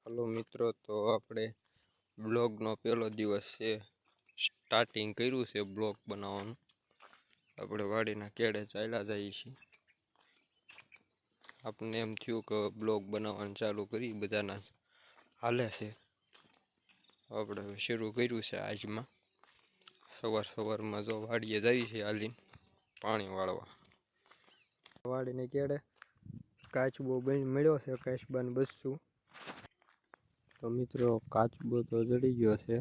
Hello मित्रों, तो આપણે બ્લોગનો પહેલો દિવસ છે. સ્ટાર્ટિંગ કર્યું છે બ્લોગ બનાવવાનું. આપણે વાડીના કેડે ચાલ્યા જઈએ છીએ. આપણને એમ થયું કે બ્લોગ બનાવવાનું ચાલુ કરી, બધાના હાલે છે. આપણે શરૂ કર્યું છે આજમાં. સવારમાં જો વાડીએ જઈએ છીએ હાલીને પાણી વાળવા. વાડીને કેડે કાચબો મળ્યો છે, કાચબાને બસતું. તો મિત્રો કાચબો તો જડી ગયો છે,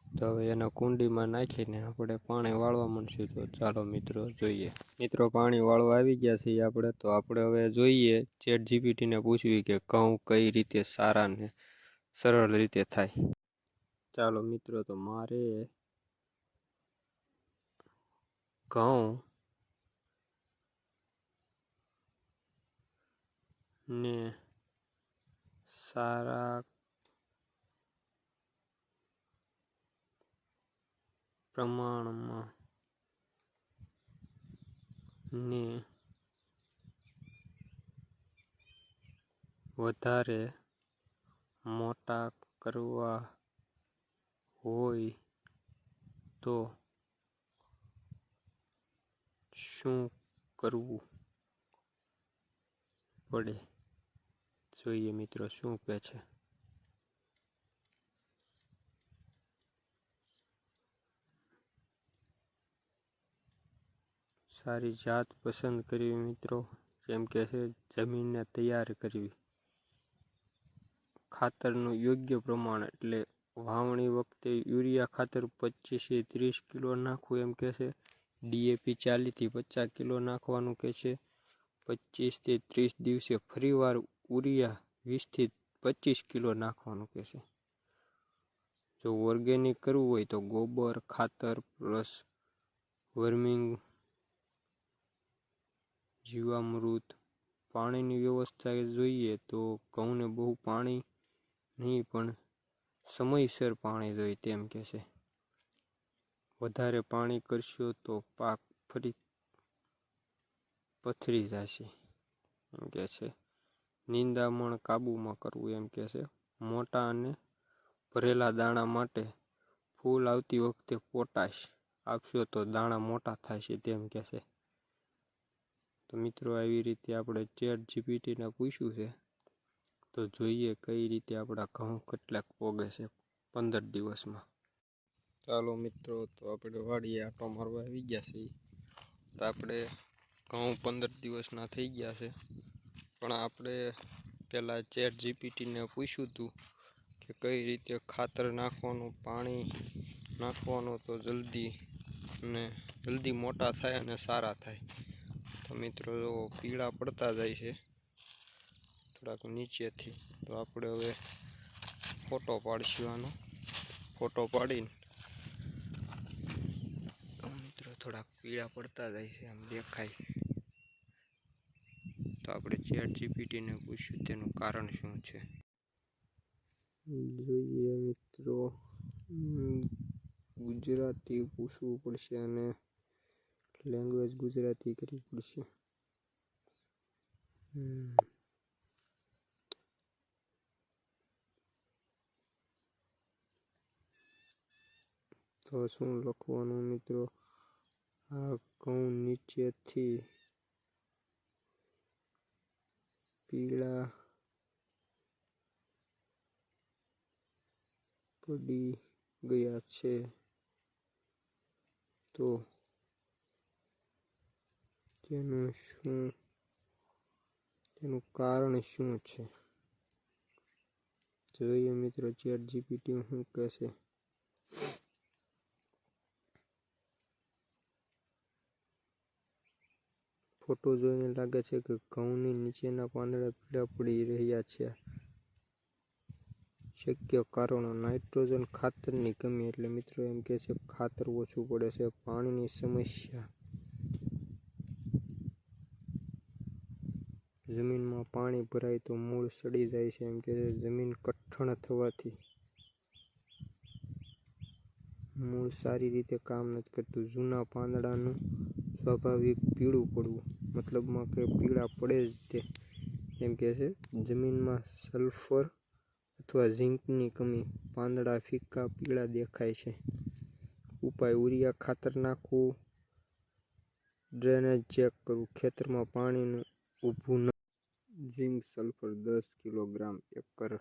તો હવે એને કુંડીમાં નાખીને આપણે પાણી વાળવા માંડશું. તો ચાલો મિત્રો જોઈએ. મિત્રો પાણી વાળવા આવી ગયા છીએ આપણે. તો આપણે હવે જોઈએ ChatGPTને પૂછવી કે ઘઉં કઈ રીતે સારા ને સરળ રીતે થાય. ચાલો મિત્રો, તો મારે ઘઉં ને સારા પ્રમાણમાં ને વધારે મોટા કરવા હોય તો શું કરવું પડે? જોઈએ મિત્રો શું કહે છે. સારી જાત પસંદ કરવી મિત્રો, જેમ કે છે જમીનને તૈયાર કરવી. ખાતરનું યોગ્ય પ્રમાણ, એટલે વાવણી વખતે યુરિયા ખાતર 25 થી 30 કિલો નાખવું એમ કે છે. DAP 40 થી 50 કિલો નાખવાનું કે છે. 25 થી 30 દિવસે ફરીવાર યુરિયા 20 થી 25 કિલો નાખવાનું કે છે. જો ઓર્ગેનિક કરવું હોય તો ગોબર ખાતર પ્લસ વર્મિંગ જીવામૃત. પાણીની વ્યવસ્થા જોઈએ તો ઘઉંને બહુ પાણી નહીં, પણ સમયસર પાણી જોઈએ તેમ કે છે. વધારે પાણી કરશો તો પાક ફરી પથરી જશે એમ કે છે. નિંદામણ કાબૂમાં કરવું એમ કે છે. મોટા અને ભરેલા દાણા માટે ફૂલ આવતી વખતે પોટાશ આપશો તો દાણા મોટા થાય છે તેમ કે છે. તો મિત્રો આવી રીતે આપણે ChatGPTને પૂછ્યું છે. તો જોઈએ કઈ રીતે આપણા ઘઉં કેટલાક પોગે છે 15 દિવસમાં. ચાલો મિત્રો, તો આપણે વાડીએ આટો મારવા આવી ગયા છીએ. તો આપણે ઘઉં 15 દિવસના થઈ ગયા છે, પણ આપણે પહેલાં ChatGPTને પૂછ્યું હતું કે કઈ રીતે ખાતર નાખવાનું, પાણી નાખવાનું તો જલ્દી મોટા થાય અને સારા થાય. તો મિત્રો પીળા પડતા જાય છે થોડાક નીચેથી. તો આપણે હવે ફોટો પાડીશું આનો. ફોટો પાડીને મિત્રો થોડાક પીળા પડતા જાય છે, આમ દેખાય. તો આપણે ChatGPTને પૂછ્યું તેનું કારણ શું છે. જોઈએ મિત્રો, ગુજરાતી પૂછવું પડશે અને લેંગ્વેજ ગુજરાતી કરવી પડશે. તો શું લખવાનું મિત્રો? આ ઘઉં નીચેથી પીળા પડી ગયા છે, તો તેનું કારણ શું છે? જોઈએ મિત્રો ChatGPT શું કહે છે. ફોટો જોઈને લાગે છે કે ઘઉંની નીચેના પાંદડા પીળા પડી રહ્યા છે. શક્ય કારણો: નાઇટ્રોજન ખાતરની કમી, એટલે મિત્રો એમ કે છે ખાતર ઓછું પડે છે. પાણીની સમસ્યા, જમીનમાં પાણી ભરાય તો મૂળ સડી જાય છે એમ કે છે. જમીન કઠણ થવાથી મૂળ સારી રીતે કામ નથી કરતું. જૂના પાંદડાનું સ્વાભાવિક પીળું પડવું, મતલબમાં કે પીળા પડે જ તે એમ કે છે. જમીનમાં સલ્ફર અથવા ઝીંકની કમી, પાંદડા ફીકા પીળા દેખાય છે. ઉપાય: યુરિયા ખાતર નાખવું, ડ્રેનેજ ચેક કરવું, ખેતરમાં પાણીનું ઊભું ન. ઝીંક સલ્ફર 10 કિલોગ્રામ એકર